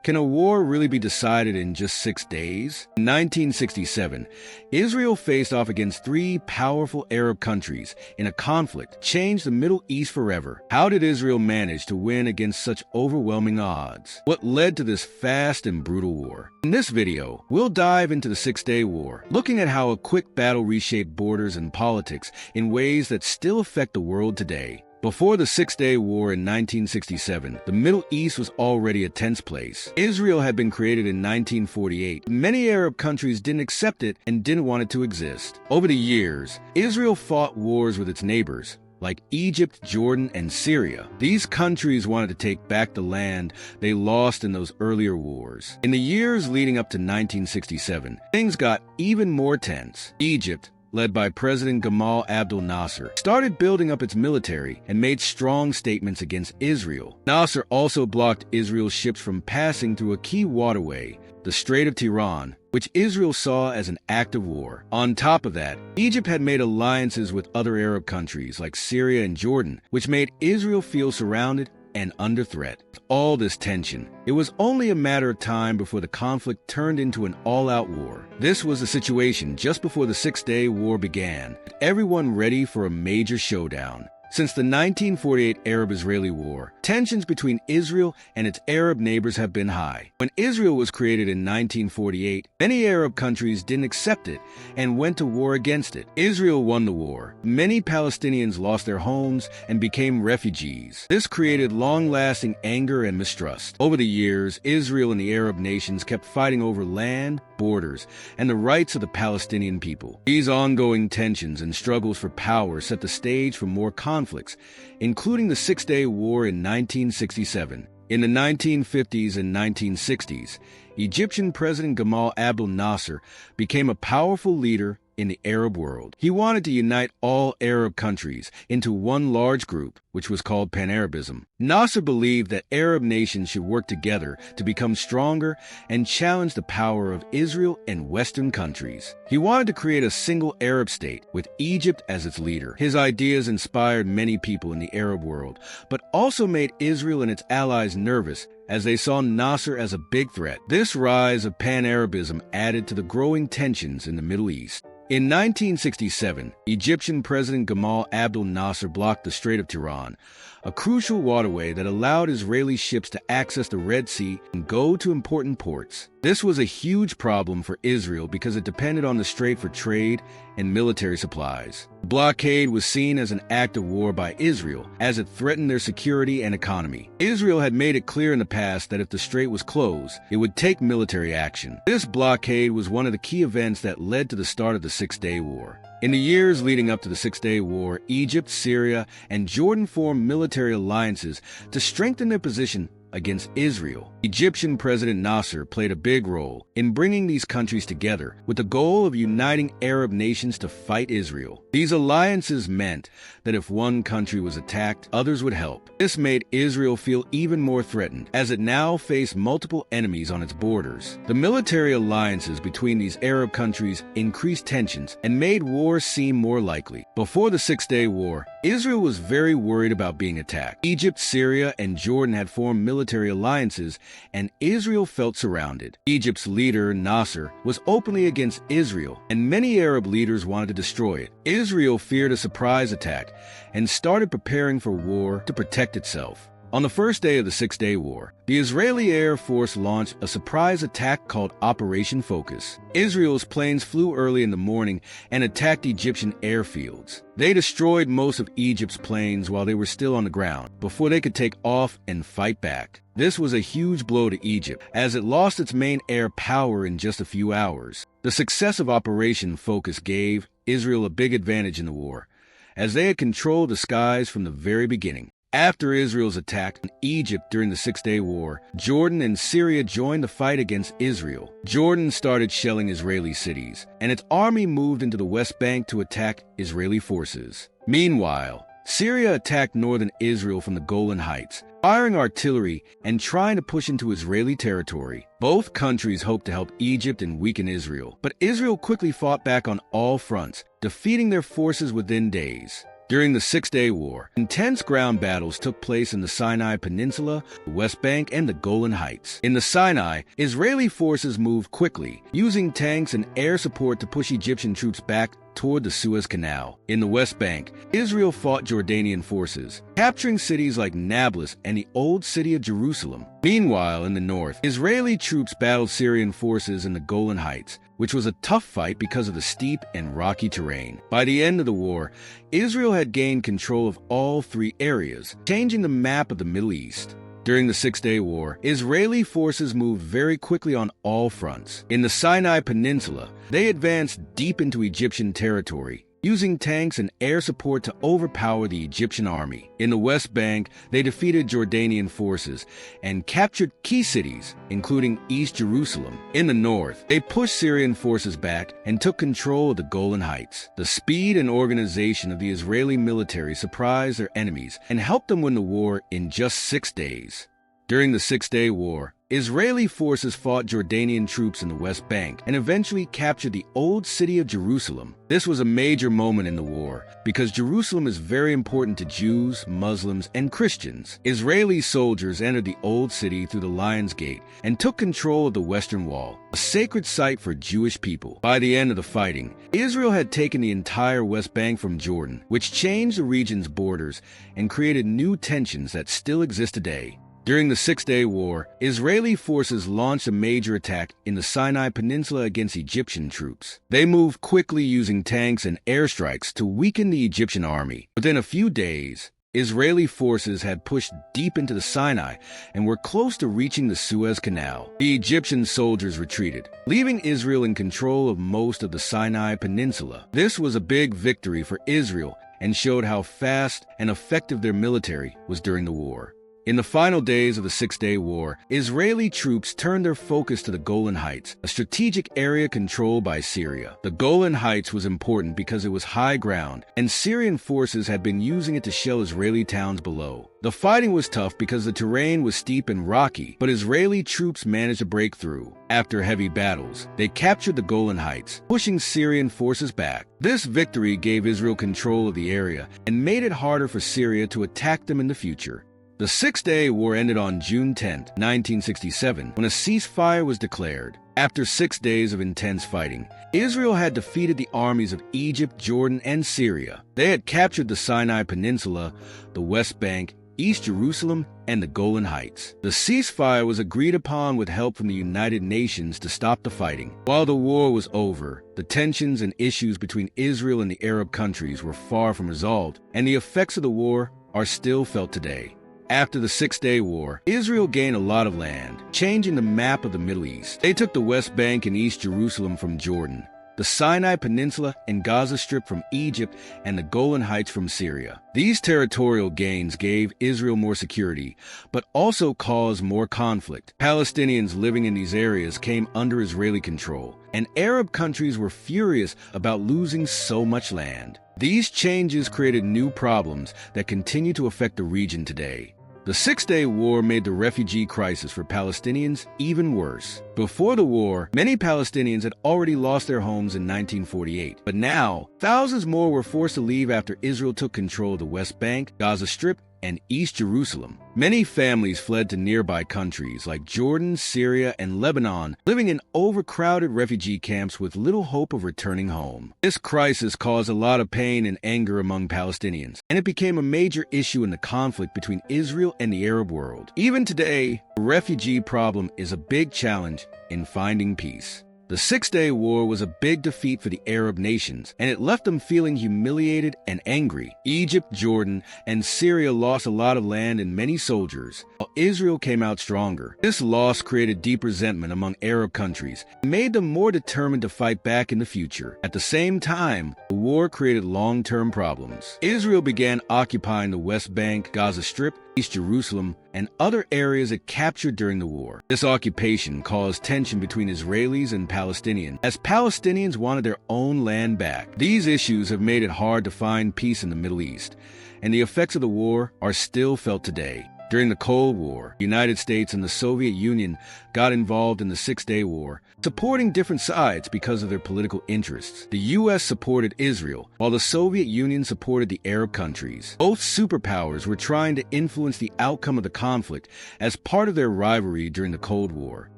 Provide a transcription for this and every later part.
Can a war really be decided in just 6 days? In 1967, Israel faced off against 3 powerful Arab countries in a conflict that changed the Middle East forever. How did Israel manage to win against such overwhelming odds? What led to this fast and brutal war? In this video, we'll dive into the Six-Day War, looking at how a quick battle reshaped borders and politics in ways that still affect the world today. Before the Six-Day War in 1967, the Middle East was already a tense place. Israel had been created in 1948. Many Arab countries didn't accept it and didn't want it to exist. Over the years, Israel fought wars with its neighbors, like Egypt, Jordan, and Syria. These countries wanted to take back the land they lost in those earlier wars. In the years leading up to 1967, things got even more tense. Egypt, led by President Gamal Abdel Nasser, started building up its military and made strong statements against Israel. Nasser also blocked Israel's ships from passing through a key waterway, the Strait of Tiran, which Israel saw as an act of war. On top of that, Egypt had made alliances with other Arab countries like Syria and Jordan, which made Israel feel surrounded and under threat. With all this tension, it was only a matter of time before the conflict turned into an all-out war. This was the situation just before the Six-Day War began, with everyone ready for a major showdown. Since the 1948 Arab-Israeli War, tensions between Israel and its Arab neighbors have been high. When Israel was created in 1948, many Arab countries didn't accept it and went to war against it. Israel won the war. Many Palestinians lost their homes and became refugees. This created long-lasting anger and mistrust. Over the years, Israel and the Arab nations kept fighting over land, borders, and the rights of the Palestinian people. These ongoing tensions and struggles for power set the stage for more conflicts, including the Six-Day War in 1967. In the 1950s and 1960s, Egyptian President Gamal Abdel Nasser became a powerful leader in the Arab world. He wanted to unite all Arab countries into one large group, which was called Pan-Arabism. Nasser believed that Arab nations should work together to become stronger and challenge the power of Israel and Western countries. He wanted to create a single Arab state, with Egypt as its leader. His ideas inspired many people in the Arab world, but also made Israel and its allies nervous, as they saw Nasser as a big threat. This rise of Pan-Arabism added to the growing tensions in the Middle East. In 1967, Egyptian President Gamal Abdel Nasser blocked the Strait of Tiran, a crucial waterway that allowed Israeli ships to access the Red Sea and go to important ports. This was a huge problem for Israel because it depended on the strait for trade and military supplies. The blockade was seen as an act of war by Israel, as it threatened their security and economy. Israel had made it clear in the past that if the strait was closed, it would take military action. This blockade was one of the key events that led to the start of the Six-Day War. In the years leading up to the Six-Day War, Egypt, Syria, and Jordan formed military alliances to strengthen their position against Israel. Egyptian President Nasser played a big role in bringing these countries together with the goal of uniting Arab nations to fight Israel. These alliances meant that if one country was attacked, others would help. This made Israel feel even more threatened, as it now faced multiple enemies on its borders. The military alliances between these Arab countries increased tensions and made war seem more likely. Before the Six-Day War, Israel was very worried about being attacked. Egypt, Syria, and Jordan had formed military alliances, and Israel felt surrounded. Egypt's leader, Nasser, was openly against Israel, and many Arab leaders wanted to destroy it. Israel feared a surprise attack and started preparing for war to protect itself. On the first day of the Six-Day War, the Israeli Air Force launched a surprise attack called Operation Focus. Israel's planes flew early in the morning and attacked Egyptian airfields. They destroyed most of Egypt's planes while they were still on the ground, before they could take off and fight back. This was a huge blow to Egypt, as it lost its main air power in just a few hours. The success of Operation Focus gave Israel a big advantage in the war, as they had controlled the skies from the very beginning. After Israel's attack on Egypt during the Six-Day War, Jordan and Syria joined the fight against Israel. Jordan started shelling Israeli cities, and its army moved into the West Bank to attack Israeli forces. Meanwhile, Syria attacked northern Israel from the Golan Heights, firing artillery and trying to push into Israeli territory. Both countries hoped to help Egypt and weaken Israel, but Israel quickly fought back on all fronts, defeating their forces within days. During the Six-Day War, intense ground battles took place in the Sinai Peninsula, the West Bank, and the Golan Heights. In the Sinai, Israeli forces moved quickly, using tanks and air support to push Egyptian troops back toward the Suez Canal. In the West Bank, Israel fought Jordanian forces, capturing cities like Nablus and the Old City of Jerusalem. Meanwhile, in the north, Israeli troops battled Syrian forces in the Golan Heights, which was a tough fight because of the steep and rocky terrain. By the end of the war, Israel had gained control of all three areas, changing the map of the Middle East. During the Six-Day War, Israeli forces moved very quickly on all fronts. In the Sinai Peninsula, they advanced deep into Egyptian territory, using tanks and air support to overpower the Egyptian army. In the West Bank, they defeated Jordanian forces and captured key cities, including East Jerusalem. In the north, they pushed Syrian forces back and took control of the Golan Heights. The speed and organization of the Israeli military surprised their enemies and helped them win the war in just 6 days. During the Six-Day War, Israeli forces fought Jordanian troops in the West Bank and eventually captured the Old City of Jerusalem. This was a major moment in the war because Jerusalem is very important to Jews, Muslims, and Christians. Israeli soldiers entered the Old City through the Lion's Gate and took control of the Western Wall, a sacred site for Jewish people. By the end of the fighting, Israel had taken the entire West Bank from Jordan, which changed the region's borders and created new tensions that still exist today. During the Six-Day War, Israeli forces launched a major attack in the Sinai Peninsula against Egyptian troops. They moved quickly using tanks and airstrikes to weaken the Egyptian army. Within a few days, Israeli forces had pushed deep into the Sinai and were close to reaching the Suez Canal. The Egyptian soldiers retreated, leaving Israel in control of most of the Sinai Peninsula. This was a big victory for Israel and showed how fast and effective their military was during the war. In the final days of the Six-Day War, Israeli troops turned their focus to the Golan Heights, a strategic area controlled by Syria. The Golan Heights was important because it was high ground, and Syrian forces had been using it to shell Israeli towns below. The fighting was tough because the terrain was steep and rocky, but Israeli troops managed to break through. After heavy battles, they captured the Golan Heights, pushing Syrian forces back. This victory gave Israel control of the area and made it harder for Syria to attack them in the future. The Six-Day War ended on June 10, 1967, when a ceasefire was declared. After 6 days of intense fighting, Israel had defeated the armies of Egypt, Jordan, and Syria. They had captured the Sinai Peninsula, the West Bank, East Jerusalem, and the Golan Heights. The ceasefire was agreed upon with help from the United Nations to stop the fighting. While the war was over, the tensions and issues between Israel and the Arab countries were far from resolved, and the effects of the war are still felt today. After the Six-Day War, Israel gained a lot of land, changing the map of the Middle East. They took the West Bank and East Jerusalem from Jordan, the Sinai Peninsula and Gaza Strip from Egypt, and the Golan Heights from Syria. These territorial gains gave Israel more security, but also caused more conflict. Palestinians living in these areas came under Israeli control, and Arab countries were furious about losing so much land. These changes created new problems that continue to affect the region today. The Six-Day War made the refugee crisis for Palestinians even worse. Before the war, many Palestinians had already lost their homes in 1948. But now, thousands more were forced to leave after Israel took control of the West Bank, Gaza Strip, and East Jerusalem. Many families fled to nearby countries like Jordan, Syria, and Lebanon, living in overcrowded refugee camps with little hope of returning home. This crisis caused a lot of pain and anger among Palestinians, and it became a major issue in the conflict between Israel and the Arab world. Even today, the refugee problem is a big challenge in finding peace. The Six-Day War was a big defeat for the Arab nations, and it left them feeling humiliated and angry. Egypt, Jordan, and Syria lost a lot of land and many soldiers, while Israel came out stronger. This loss created deep resentment among Arab countries and made them more determined to fight back in the future. At the same time, the war created long-term problems. Israel began occupying the West Bank, Gaza Strip, East Jerusalem, and other areas it captured during the war. This occupation caused tension between Israelis and Palestinians, as Palestinians wanted their own land back. These issues have made it hard to find peace in the Middle East, and the effects of the war are still felt today. During the Cold War, the United States and the Soviet Union got involved in the Six-Day War, supporting different sides because of their political interests. The U.S. supported Israel, while the Soviet Union supported the Arab countries. Both superpowers were trying to influence the outcome of the conflict as part of their rivalry during the Cold War.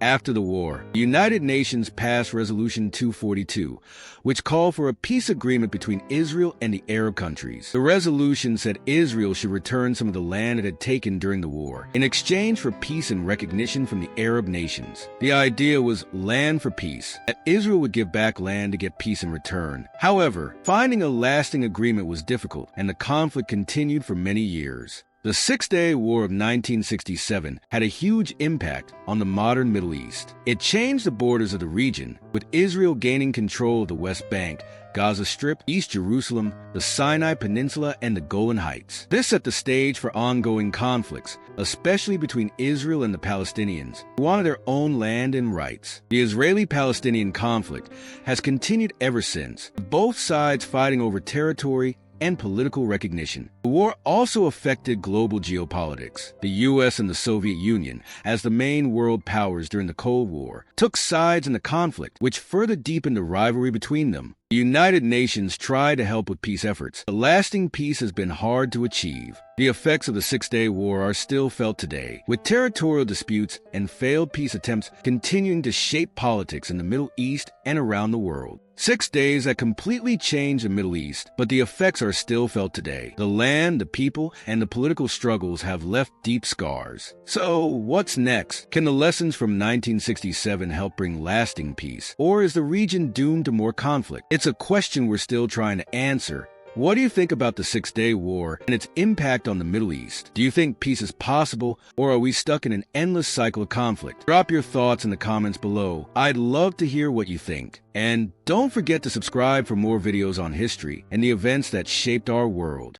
After the war, the United Nations passed Resolution 242, which called for a peace agreement between Israel and the Arab countries. The resolution said Israel should return some of the land it had taken during the war, in exchange for peace and recognition from the Arab nations. The idea was land for peace, that Israel would give back land to get peace in return. However, finding a lasting agreement was difficult, and the conflict continued for many years. The Six-Day War of 1967 had a huge impact on the modern Middle East. It changed the borders of the region, with Israel gaining control of the West Bank, Gaza Strip, East Jerusalem, the Sinai Peninsula, and the Golan Heights. This set the stage for ongoing conflicts, especially between Israel and the Palestinians, who wanted their own land and rights. The Israeli-Palestinian conflict has continued ever since, with both sides fighting over territory and political recognition. The war also affected global geopolitics. The U.S. and the Soviet Union, as the main world powers during the Cold War, took sides in the conflict, which further deepened the rivalry between them. The United Nations tried to help with peace efforts, but lasting peace has been hard to achieve. The effects of the Six-Day War are still felt today, with territorial disputes and failed peace attempts continuing to shape politics in the Middle East and around the world. 6 days that completely changed the Middle East, but the effects are still felt today. The land, the people, and the political struggles have left deep scars. So, what's next? Can the lessons from 1967 help bring lasting peace? Or is the region doomed to more conflict? It's a question we're still trying to answer. What do you think about the Six-Day War and its impact on the Middle East? Do you think peace is possible, or are we stuck in an endless cycle of conflict? Drop your thoughts in the comments below. I'd love to hear what you think. And don't forget to subscribe for more videos on history and the events that shaped our world.